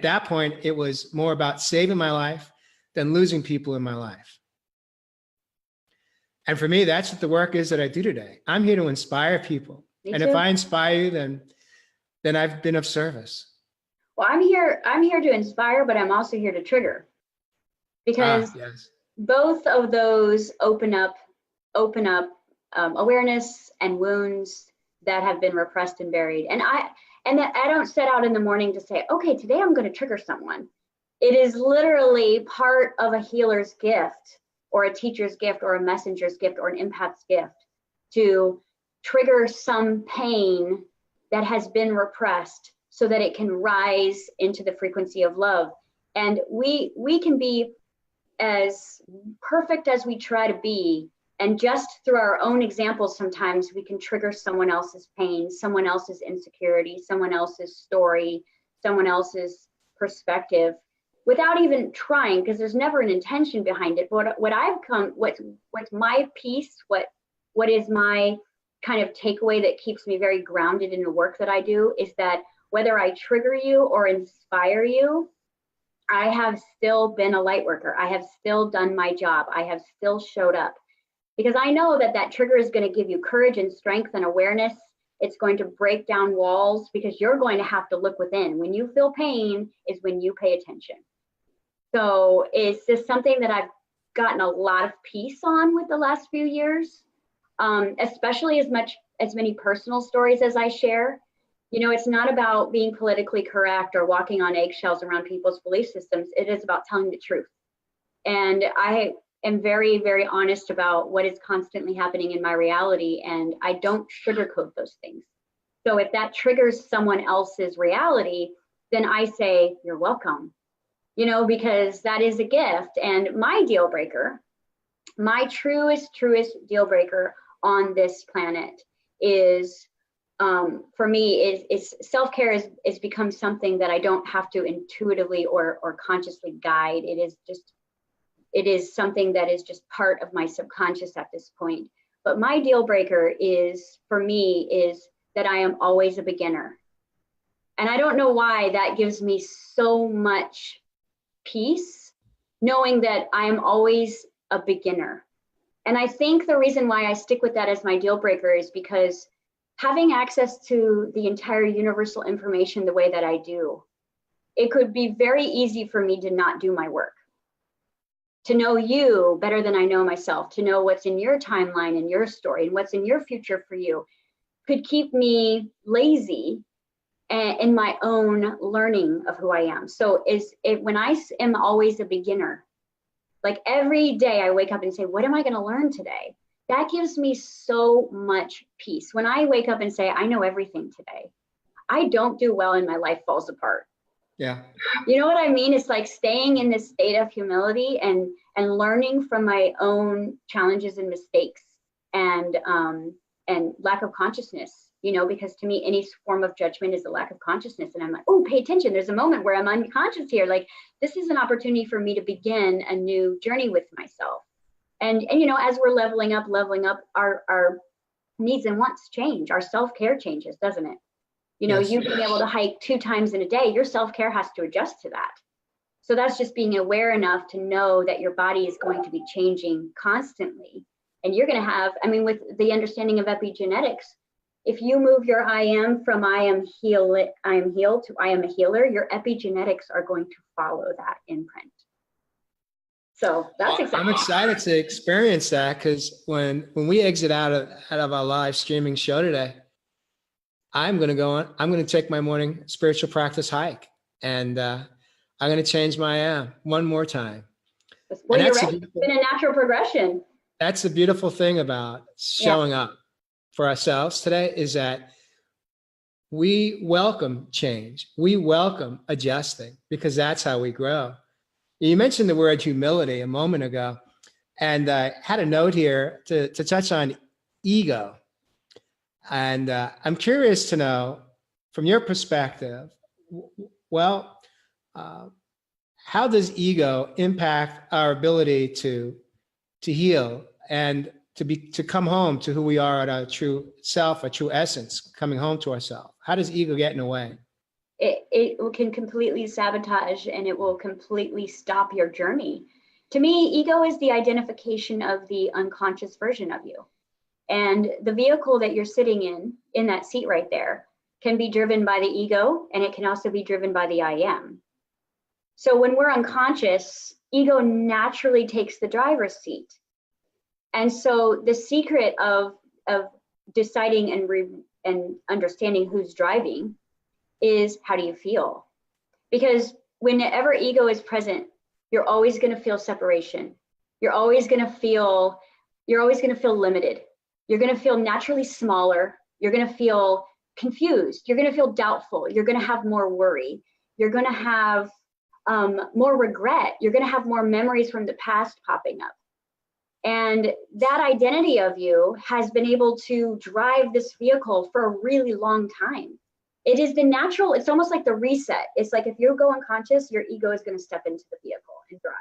that point, it was more about saving my life than losing people in my life. And for me, that's what the work is that I do today. I'm here to inspire people. Me and too. If I inspire you, then I've been of service. Well, I'm here to inspire, but I'm also here to trigger, because both of those open up awareness and wounds that have been repressed and buried. And I don't set out in the morning to say, okay, today I'm going to trigger someone. It is literally part of a healer's gift, or a teacher's gift, or a messenger's gift, or an empath's gift, to trigger some pain that has been repressed so that it can rise into the frequency of love. And we can be as perfect as we try to be, and just through our own examples, sometimes we can trigger someone else's pain, someone else's insecurity, someone else's story, someone else's perspective, without even trying, because there's never an intention behind it. But what's my piece, what is my kind of takeaway that keeps me very grounded in the work that I do, is that whether I trigger you or inspire you, I have still been a light worker. I have still done my job. I have still showed up, because I know that that trigger is going to give you courage and strength and awareness. It's going to break down walls because you're going to have to look within. When you feel pain is when you pay attention. So it's just something that I've gotten a lot of peace on with the last few years, especially as many personal stories as I share. You know, it's not about being politically correct or walking on eggshells around people's belief systems. It is about telling the truth. And I am very, very honest about what is constantly happening in my reality, and I don't sugarcoat those things. So if that triggers someone else's reality, then I say, you're welcome, you know, because that is a gift. And my deal breaker, my truest deal breaker on this planet is, for me, is self-care is become something that I don't have to intuitively or consciously guide. It is something that is just part of my subconscious at this point. But my deal breaker is, for me, is that I am always a beginner. And I don't know why that gives me so much peace, knowing that I am always a beginner. And I think the reason why I stick with that as my deal breaker is because having access to the entire universal information the way that I do, it could be very easy for me to not do my work. To know you better than I know myself, to know what's in your timeline and your story and what's in your future for you, could keep me lazy in my own learning of who I am. So when I am always a beginner, like every day I wake up and say, what am I going to learn today? That gives me so much peace. When I wake up and say, I know everything today, I don't do well and my life falls apart. Yeah. You know what I mean? It's like staying in this state of humility and learning from my own challenges and mistakes and lack of consciousness, you know, because to me, any form of judgment is a lack of consciousness. And I'm like, oh, pay attention. There's a moment where I'm unconscious here. Like, this is an opportunity for me to begin a new journey with myself. And you know, as we're leveling up, our needs and wants change. Our self-care changes, doesn't it? You know, yes. You being able to hike 2 times in a day, your self-care has to adjust to that. So that's just being aware enough to know that your body is going to be changing constantly. And you're going to have, I mean, with the understanding of epigenetics, if you move your I am from I am healed to I am a healer, your epigenetics are going to follow that imprint. So that's exactly. I'm excited to experience that, because when we exit out of our live streaming show today, I'm going to take my morning spiritual practice hike, and I'm going to change my I am one more time. Well, you're right. It's been a natural progression. That's the beautiful thing about showing up for ourselves today, is that we welcome change. We welcome adjusting, because that's how we grow. You mentioned the word humility a moment ago, and I had a note here to touch on ego. And I'm curious to know, from your perspective, well, how does ego impact our ability to heal and to come home to who we are at our true self, our true essence, coming home to ourselves? How does ego get in the way? It can completely sabotage, and it will completely stop your journey. To me, ego is the identification of the unconscious version of you. And the vehicle that you're sitting in that seat right there, can be driven by the ego, and it can also be driven by the I am. So when we're unconscious, ego naturally takes the driver's seat. And so the secret of deciding and understanding who's driving is, how do you feel? Because whenever ego is present, you're always going to feel separation. You're always going to feel limited. You're going to feel naturally smaller. You're going to feel confused. You're going to feel doubtful. You're going to have more worry. You're going to have more regret. You're going to have more memories from the past popping up. And that identity of you has been able to drive this vehicle for a really long time. It is the natural, it's almost like the reset. It's like if you go unconscious, your ego is going to step into the vehicle and drive.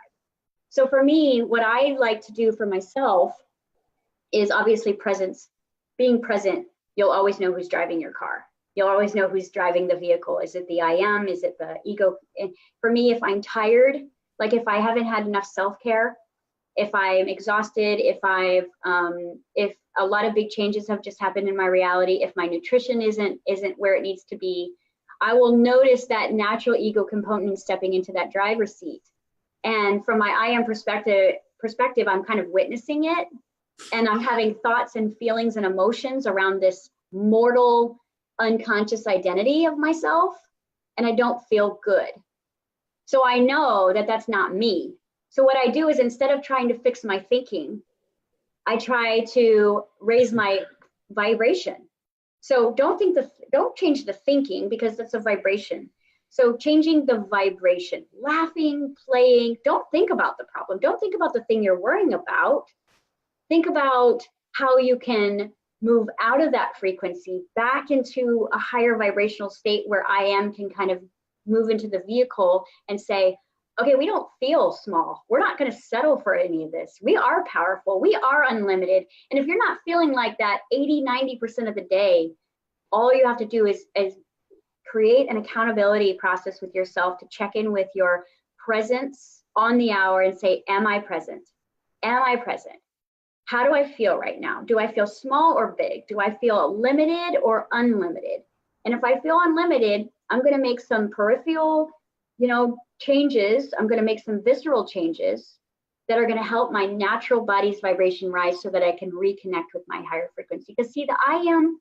So for me, what I like to do for myself is obviously presence. Being present, you'll always know who's driving your car. You'll always know who's driving the vehicle. Is it the I am? Is it the ego? And for me, if I'm tired, like if I haven't had enough self-care, if I'm exhausted, if a lot of big changes have just happened in my reality, if my nutrition isn't where it needs to be, I will notice that natural ego component stepping into that driver's seat. And from my I am perspective, I'm kind of witnessing it. And I'm having thoughts and feelings and emotions around this mortal, unconscious identity of myself. And I don't feel good. So I know that that's not me. So what I do is, instead of trying to fix my thinking, I try to raise my vibration. So don't change the thinking, because that's a vibration. So changing the vibration, laughing, playing, don't think about the problem. Don't think about the thing you're worrying about. Think about how you can move out of that frequency back into a higher vibrational state where I am can kind of move into the vehicle and say, okay, we don't feel small. We're not going to settle for any of this. We are powerful. We are unlimited. And if you're not feeling like that 80-90% of the day, all you have to do is create an accountability process with yourself to check in with your presence on the hour and say, am I present? Am I present? How do I feel right now? Do I feel small or big? Do I feel limited or unlimited? And if I feel unlimited, I'm going to make some peripheral, changes. I'm going to make some visceral changes that are going to help my natural body's vibration rise so that I can reconnect with my higher frequency. Because see, the I am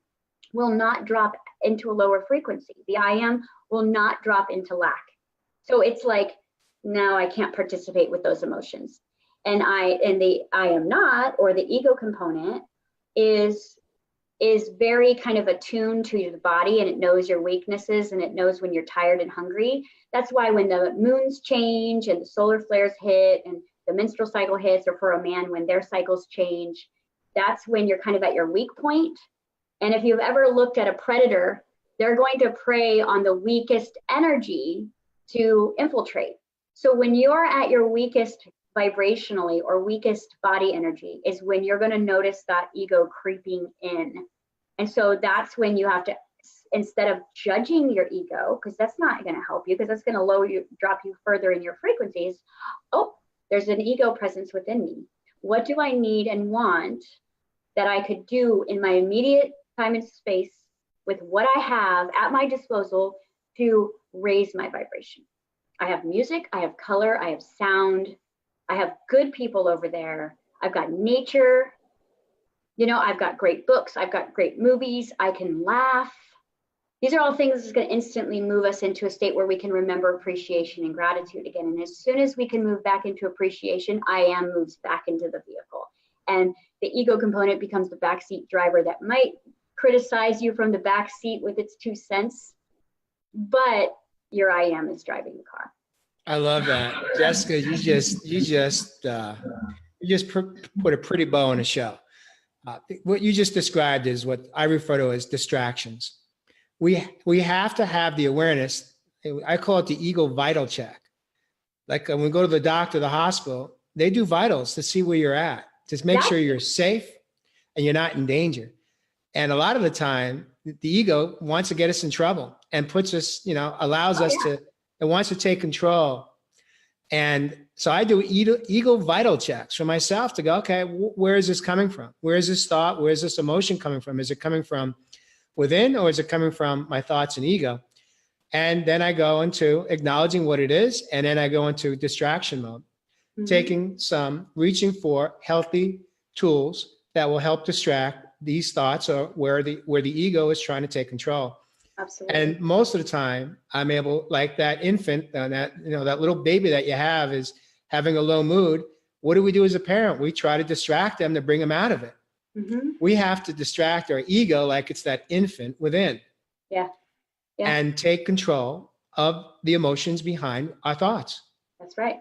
will not drop into a lower frequency. The I am will not drop into lack. So it's like, no, I can't participate with those emotions. And the I am not, or the ego component, is very kind of attuned to the body, and it knows your weaknesses, and it knows when you're tired and hungry. That's why when the moons change and the solar flares hit and the menstrual cycle hits, or for a man, when their cycles change, that's when you're kind of at your weak point. And if you've ever looked at a predator, they're going to prey on the weakest energy to infiltrate. So when you're at your weakest vibrationally or weakest body energy is when you're going to notice that ego creeping in. And so that's when you have to, instead of judging your ego, because that's not going to help you, because that's going to drop you further in your frequencies. Oh, there's an ego presence within me. What do I need and want that I could do in my immediate time and space with what I have at my disposal to raise my vibration? I have music, I have color, I have sound, I have good people over there. I've got nature, I've got great books, I've got great movies, I can laugh. These are all things that's going to instantly move us into a state where we can remember appreciation and gratitude again. And as soon as we can move back into appreciation, I am moves back into the vehicle. And the ego component becomes the backseat driver that might criticize you from the back seat with its 2 cents, but your I am is driving the car. I love that, Jessica. You just put a pretty bow on a show. What you just described is what I refer to as distractions. We have to have the awareness. I call it the ego vital check. Like when we go to the doctor, the hospital, they do vitals to see where you're at, to make sure you're safe and you're not in danger. And a lot of the time, the ego wants to get us in trouble and puts us, allows us to. It wants to take control. And so I do ego vital checks for myself to go, okay, where is this coming from? Where is this thought? Where is this emotion coming from? Is it coming from within, or is it coming from my thoughts and ego? And then I go into acknowledging what it is. And then I go into distraction mode, reaching for healthy tools that will help distract these thoughts, or where the ego is trying to take control. Absolutely. And most of the time, I'm able, like that infant, that little baby that you have is having a low mood. What do we do as a parent? We try to distract them to bring them out of it. Mm-hmm. We have to distract our ego like it's that infant within. Yeah. And take control of the emotions behind our thoughts. That's right.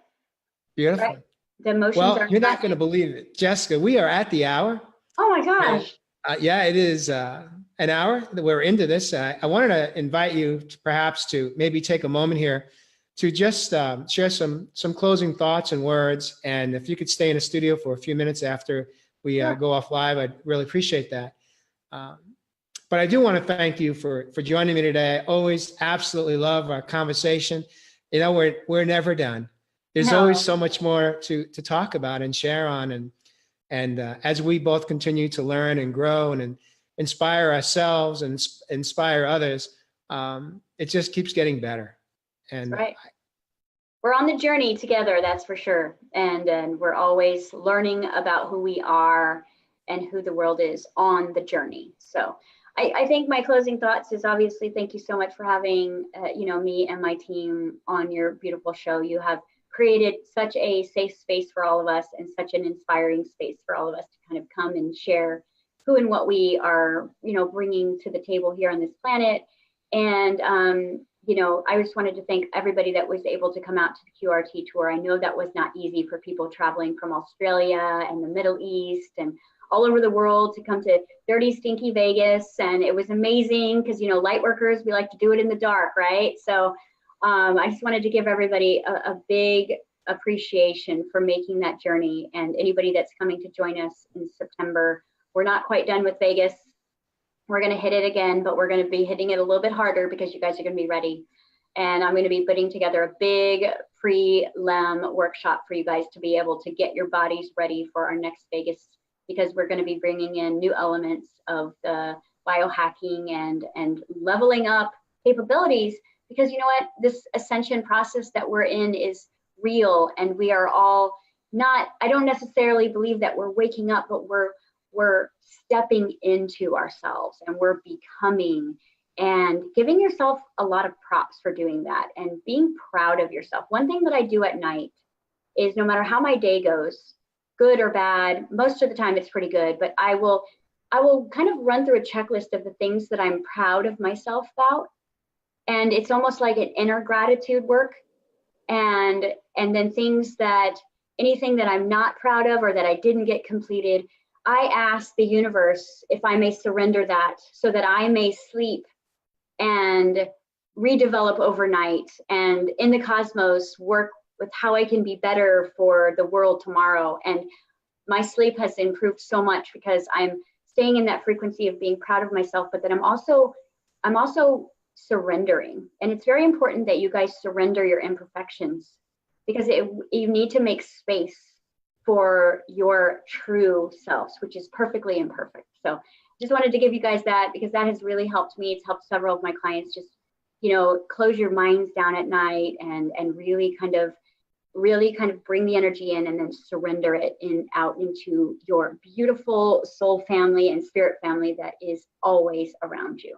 Beautiful. Right. The emotions are. You're not going to believe it, Jessica. We are at the hour. Oh my gosh. Yeah, it is an hour that we're into this. I wanted to invite you to perhaps to maybe take a moment here to just share some closing thoughts and words. And if you could stay in the studio for a few minutes after we go off live, I'd really appreciate that. But I do want to thank you for joining me today. I always absolutely love our conversation. We're never done. there's always so much more to talk about and share on. And as we both continue to learn and grow and inspire ourselves and inspire others, it just keeps getting better. And that's right. We're on the journey together, that's for sure. And we're always learning about who we are and who the world is on the journey. So I think my closing thoughts is obviously thank you so much for having me and my team on your beautiful show. You have created such a safe space for all of us and such an inspiring space for all of us to kind of come and share who and what we are, bringing to the table here on this planet. And, I just wanted to thank everybody that was able to come out to the QRT tour. I know that was not easy for people traveling from Australia and the Middle East and all over the world to come to dirty, stinky Vegas. And it was amazing because, light workers, we like to do it in the dark, right? So I just wanted to give everybody a big appreciation for making that journey. And anybody that's coming to join us in September, we're not quite done with Vegas. We're going to hit it again, but we're going to be hitting it a little bit harder because you guys are going to be ready. And I'm going to be putting together a big pre-LEM workshop for you guys to be able to get your bodies ready for our next Vegas, because we're going to be bringing in new elements of the biohacking and leveling up capabilities. Because you know what, this ascension process that we're in is real, and we are all not, I don't necessarily believe that we're waking up, but we're stepping into ourselves and we're becoming, and giving yourself a lot of props for doing that and being proud of yourself. One thing that I do at night is, no matter how my day goes, good or bad, most of the time it's pretty good, but I will kind of run through a checklist of the things that I'm proud of myself about. And it's almost like an inner gratitude work. And then anything that I'm not proud of or that I didn't get completed, I ask the universe if I may surrender that so that I may sleep and redevelop overnight, and in the cosmos work with how I can be better for the world tomorrow. And my sleep has improved so much because I'm staying in that frequency of being proud of myself, but that I'm also surrendering. And it's very important that you guys surrender your imperfections, because you need to make space for your true selves, which is perfectly imperfect. So just wanted to give you guys that, because that has really helped me. It's helped several of my clients just, close your minds down at night and really kind of bring the energy in, and then surrender it out into your beautiful soul family and spirit family that is always around you.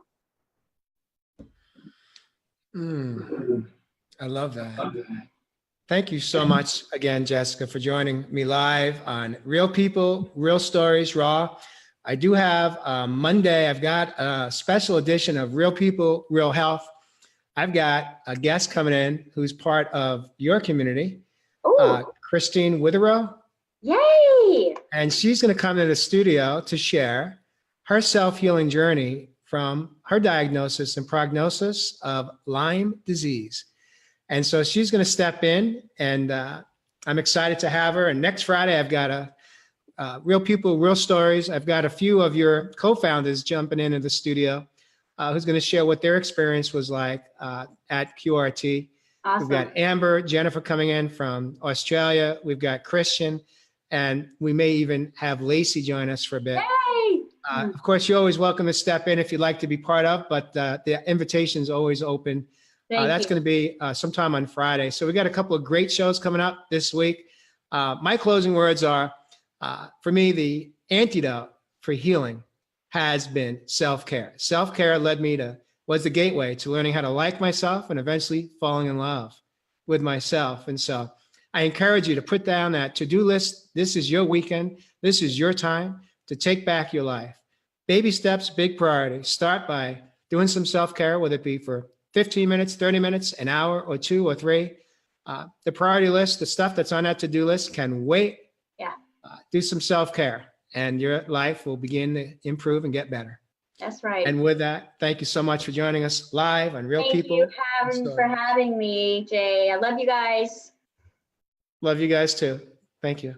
I love that. Thank you so much again, Jessica, for joining me live on Real People, Real Stories, Raw. I do have Monday, I've got a special edition of Real People, Real Health. I've got a guest coming in who's part of your community, Christine Witherow. Yay! And she's going to come to the studio to share her self-healing journey from her diagnosis and prognosis of Lyme disease. And so she's going to step in, and I'm excited to have her. And next Friday, I've got a Real People, Real Stories. I've got a few of your co-founders jumping into the studio who's going to share what their experience was like at QRT. Awesome. We've got Amber, Jennifer coming in from Australia. We've got Christian, and we may even have Lacey join us for a bit. Yay! Of course, you're always welcome to step in if you'd like to be part of, but the invitation is always open. That's going to be sometime on Friday. So we got a couple of great shows coming up this week. My closing words are, for me, the antidote for healing has been self-care. Self-care was the gateway to learning how to like myself and eventually falling in love with myself. And so I encourage you to put down that to-do list. This is your weekend. This is your time to take back your life. Baby steps, big priority. Start by doing some self-care, whether it be for 15 minutes, 30 minutes, an hour or 2 or 3. The priority list, the stuff that's on that to-do list can wait. Yeah. Do some self-care, and your life will begin to improve and get better. That's right. And with that, thank you so much for joining us live on Real People. Thank you for having me, Jay. I love you guys. Love you guys too. Thank you.